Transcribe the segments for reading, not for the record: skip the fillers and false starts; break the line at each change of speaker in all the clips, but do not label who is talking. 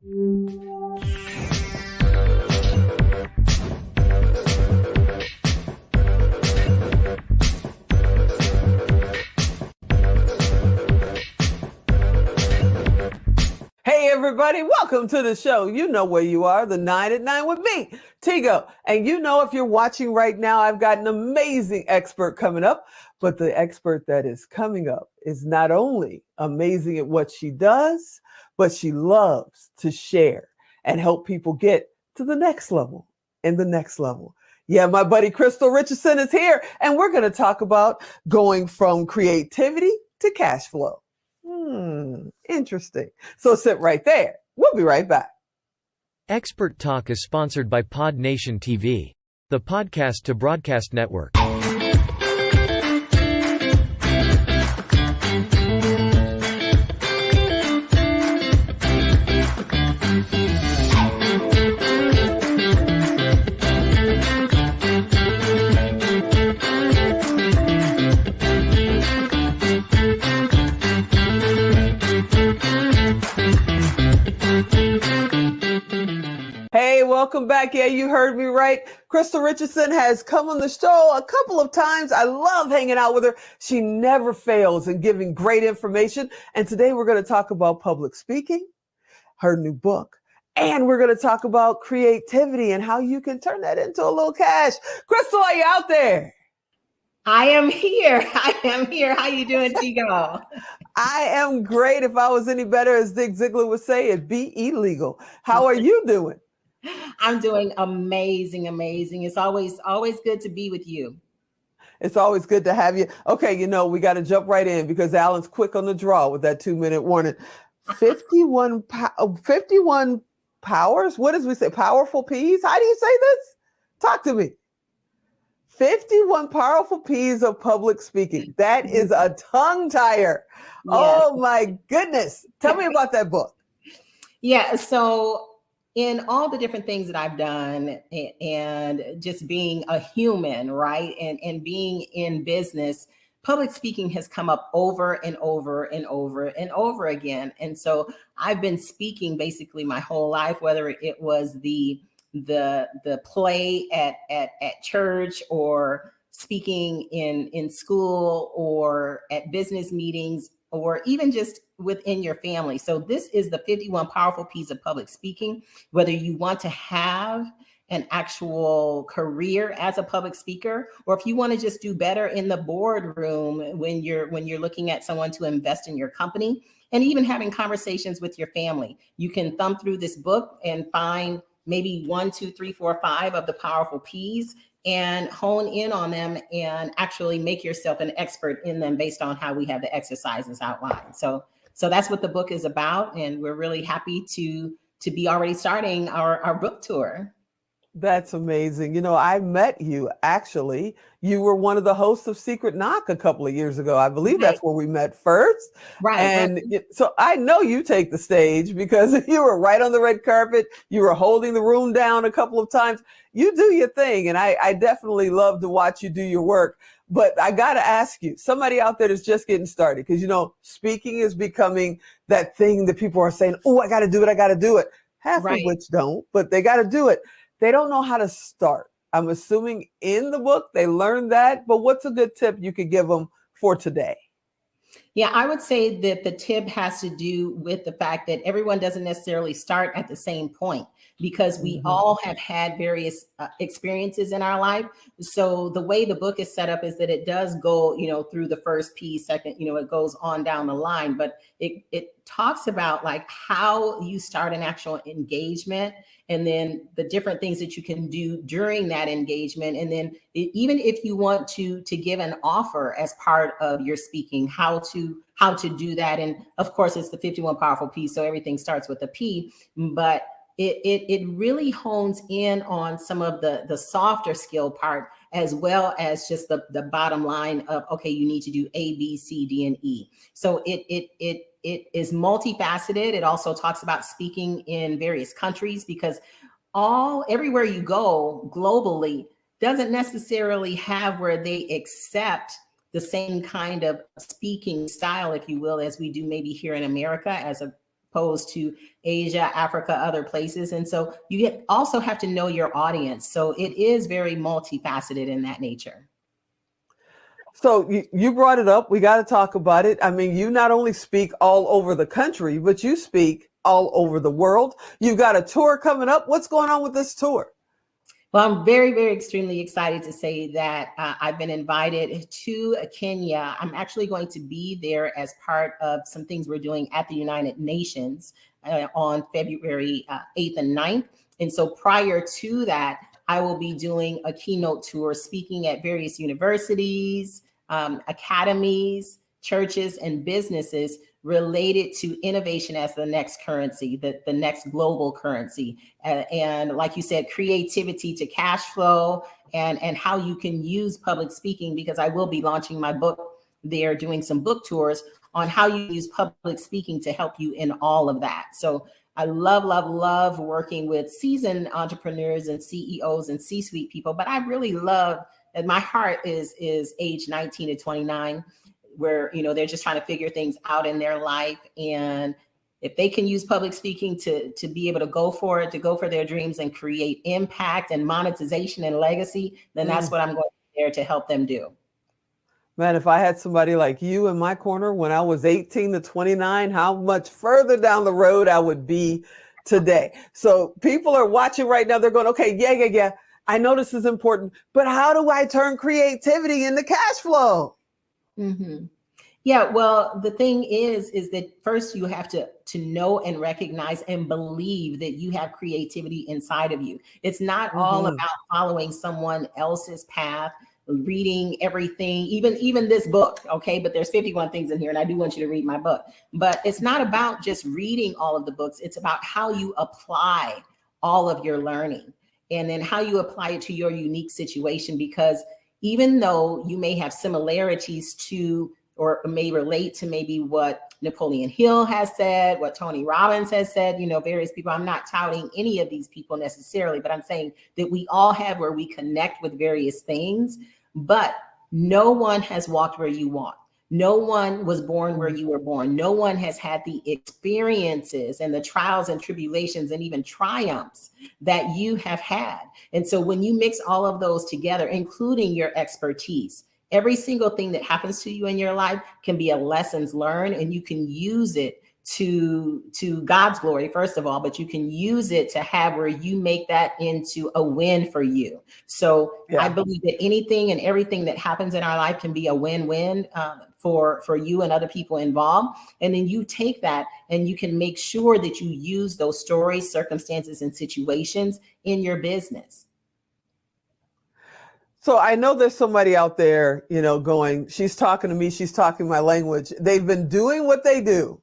Hey everybody, welcome to the show. You know where you are, the 9 at 9 with me, Tigo. And you know, if you're watching right now, I've got an amazing expert coming up, but the expert that is coming up is not only amazing at what she does, but she loves to share and help people get to the next level and the next level. Yeah, my buddy Krystelle Richardson is here, and we're going to talk about going from creativity to cash flow. Interesting. So sit right there. We'll be right back.
Expert Talk is sponsored by Pod Nation TV, the podcast to broadcast network.
Hey, welcome back. Yeah, you heard me right. Krystelle Richardson has come on the show a couple of times. I love hanging out with her. She never fails in giving great information. And today we're going to talk about public speaking, her new book, and we're going to talk about creativity and how you can turn that into a little cash. Krystelle, are you out there?
I am here. How you doing, Tigo?
I am great. If I was any better, as Zig Ziglar would say, it'd be illegal. How are you doing?
I'm doing amazing. It's always good to be with you.
It's always good to have you. Okay, you know, we got to jump right in because Alan's quick on the draw with that 2-minute warning. 51 powers? What does we say? Powerful P's? How do you say this? Talk to me. 51 powerful P's of public speaking. That is a tongue tire. Yes. Oh my goodness. Tell me about that book.
Yeah, so in all the different things that I've done and just being a human, right? And being in business, public speaking has come up over and over and over and over again. And so I've been speaking basically my whole life, whether it was the play at church or speaking in school or at business meetings or even just within your family. So this is the 51 powerful P's of public speaking, whether you want to have an actual career as a public speaker, or if you want to just do better in the boardroom when you're looking at someone to invest in your company, and even having conversations with your family. You can thumb through this book and find maybe 1, 2, 3, 4, 5 of the powerful P's and hone in on them and actually make yourself an expert in them based on how we have the exercises outlined. So that's what the book is about. And we're really happy to be already starting our book tour.
That's amazing. You know, I met you actually. You were one of the hosts of Secret Knock a couple of years ago. I believe that's where we met first.
Right.
And so I know you take the stage because you were right on the red carpet. You were holding the room down a couple of times. You do your thing. And I definitely love to watch you do your work. But I got to ask you, somebody out there that's just getting started, because, you know, speaking is becoming that thing that people are saying, oh, I got to do it. I got to do it. Half of which don't, but they got to do it. They don't know how to start. I'm assuming in the book they learned that, but what's a good tip you could give them for today?
Yeah, I would say that the tip has to do with the fact that everyone doesn't necessarily start at the same point, because we all have had various experiences in our life. So the way the book is set up is that it does go, you know, through the first P, second, you know, it goes on down the line, but it talks about like how you start an actual engagement, and then the different things that you can do during that engagement. And then even if you want to give an offer as part of your speaking, how to do that. And of course, it's the 51 powerful P's. So everything starts with a P, but it really hones in on some of the softer skill part, as well as just the bottom line of, okay, you need to do A, B, C, D, and E. So it is multifaceted. It also talks about speaking in various countries, because everywhere you go globally doesn't necessarily have where they accept the same kind of speaking style, if you will, as we do maybe here in America, as opposed to Asia, Africa, other places. And so also have to know your audience. So it is very multifaceted in that nature.
So you brought it up. We got to talk about it. I mean, you not only speak all over the country, but you speak all over the world. You've got a tour coming up. What's going on with this tour?
Well, I'm very, very extremely excited to say that I've been invited to Kenya. I'm actually going to be there as part of some things we're doing at the United Nations on February 8th and 9th. And so prior to that, I will be doing a keynote tour, speaking at various universities, academies, churches, and businesses related to innovation as the next currency, the next global currency. And like you said, creativity to cash flow and how you can use public speaking, because I will be launching my book there, doing some book tours on how you use public speaking to help you in all of that. So I love working with seasoned entrepreneurs and CEOs and C-suite people, but I really love, and my heart is age 19 to 29, where, you know, they're just trying to figure things out in their life. And if they can use public speaking to be able to go for it, to go for their dreams and create impact and monetization and legacy, then that's what I'm going to be there to help them do.
Man, if I had somebody like you in my corner when I was 18 to 29, how much further down the road I would be today. So people are watching right now. They're going, okay, yeah. I know this is important, but how do I turn creativity into cash flow?
Mm-hmm. Yeah, well, the thing is that first you have to know and recognize and believe that you have creativity inside of you. It's not all about following someone else's path, reading everything, even this book, okay? But there's 51 things in here, and I do want you to read my book. But it's not about just reading all of the books. It's about how you apply all of your learning, and then how you apply it to your unique situation. Because even though you may have similarities to, or may relate to maybe what Napoleon Hill has said, what Tony Robbins has said, you know, various people. I'm not touting any of these people necessarily, but I'm saying that we all have where we connect with various things, but no one has walked where you walk. No one was born where you were born. No one has had the experiences and the trials and tribulations and even triumphs that you have had. And so when you mix all of those together, including your expertise, every single thing that happens to you in your life can be a lessons learned, and you can use it to God's glory, first of all, but you can use it to have where you make that into a win for you. So I believe that anything and everything that happens in our life can be a win-win for you and other people involved. And then you take that and you can make sure that you use those stories, circumstances, and situations in your business.
So I know there's somebody out there, you know, going, she's talking to me, she's talking my language. They've been doing what they do,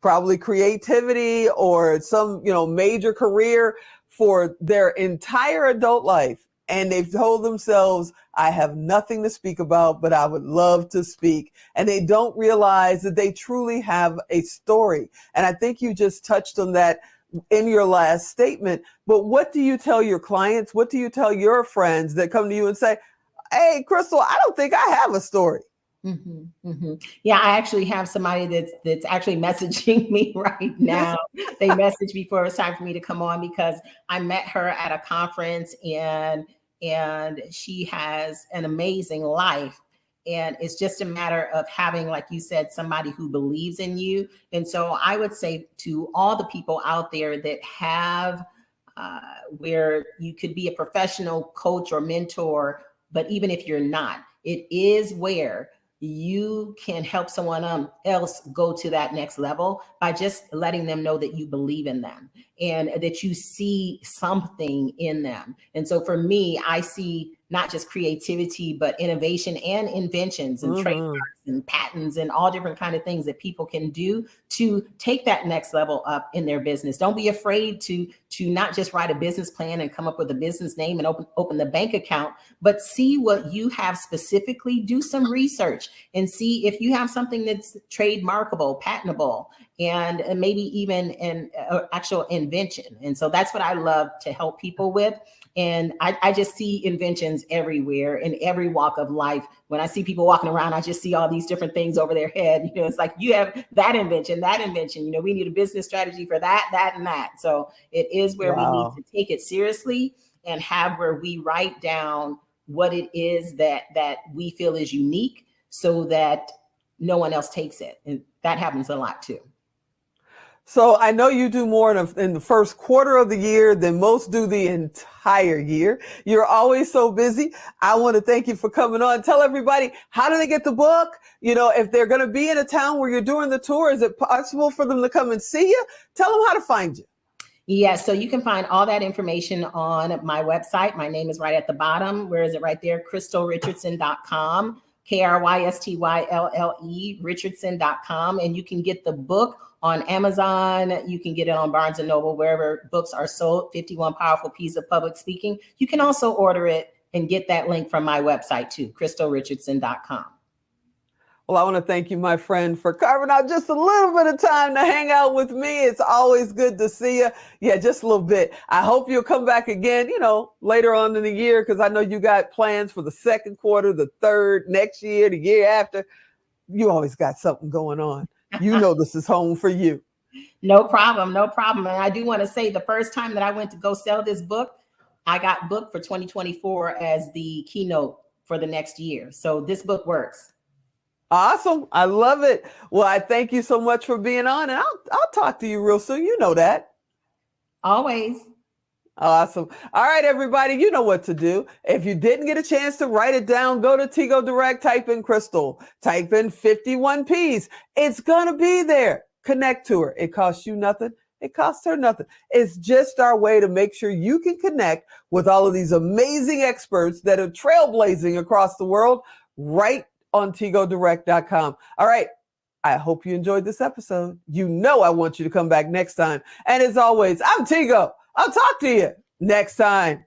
probably creativity or some, you know, major career for their entire adult life. And they've told themselves, I have nothing to speak about, but I would love to speak. And they don't realize that they truly have a story. And I think you just touched on that in your last statement. But what do you tell your clients? What do you tell your friends that come to you and say, hey, Krystelle, I don't think I have a story?
Yeah, I actually have somebody that's actually messaging me right now. They messaged me before it's time for me to come on, because I met her at a conference, and she has an amazing life. And it's just a matter of having, like you said, somebody who believes in you. And so I would say to all the people out there that have where you could be a professional coach or mentor, but even if you're not, it is where you can help someone else go to that next level by just letting them know that you believe in them and that you see something in them. And so for me, I see not just creativity, but innovation and inventions and trademarks and patents and all different kind of things that people can do to take that next level up in their business. Don't be afraid to not just write a business plan and come up with a business name and open the bank account, but see what you have specifically, do some research and see if you have something that's trademarkable, patentable, and maybe even an actual invention. And so that's what I love to help people with. And I just see inventions everywhere in every walk of life when I see people walking around, I just see all these different things over their head. You know, it's like, you have that invention, you know, we need a business strategy for that, that, and that. So it is where we need to take it seriously and have where we write down what it is that we feel is unique so that no one else takes it. And that happens a lot too.
So I know you do more in the first quarter of the year than most do the entire year. You're always so busy. I want to thank you for coming on. Tell everybody, how do they get the book? You know, if they're going to be in a town where you're doing the tour, is it possible for them to come and see you? Tell them how to find you.
Yes, so you can find all that information on my website. My name is right at the bottom. Where is it? Right there, KrystleRichardson.com, KRYSTYLLE, Richardson.com. And you can get the book on Amazon. You can get it on Barnes & Noble, wherever books are sold, 51 Powerful P's of Public Speaking. You can also order it and get that link from my website too, KrystleRichardson.com.
Well, I want to thank you, my friend, for carving out just a little bit of time to hang out with me. It's always good to see you. Yeah, just a little bit. I hope you'll come back again, you know, later on in the year, because I know you got plans for the second quarter, the third, next year, the year after. You always got something going on. You know this is home for you.
No problem, no problem. And I do want to say, the first time that I went to go sell this book, I got booked for 2024 as the keynote for the next year. So this book works.
Awesome. I love it. Well, I thank you so much for being on, and I'll talk to you real soon. You know that.
Always.
Awesome. All right, everybody, you know what to do. If you didn't get a chance to write it down, go to Tigo Direct, type in Krystelle, type in 51 P's. It's going to be there. Connect to her. It costs you nothing. It costs her nothing. It's just our way to make sure you can connect with all of these amazing experts that are trailblazing across the world right on TigoDirect.com. All right. I hope you enjoyed this episode. You know I want you to come back next time. And as always, I'm Tigo. I'll talk to you next time.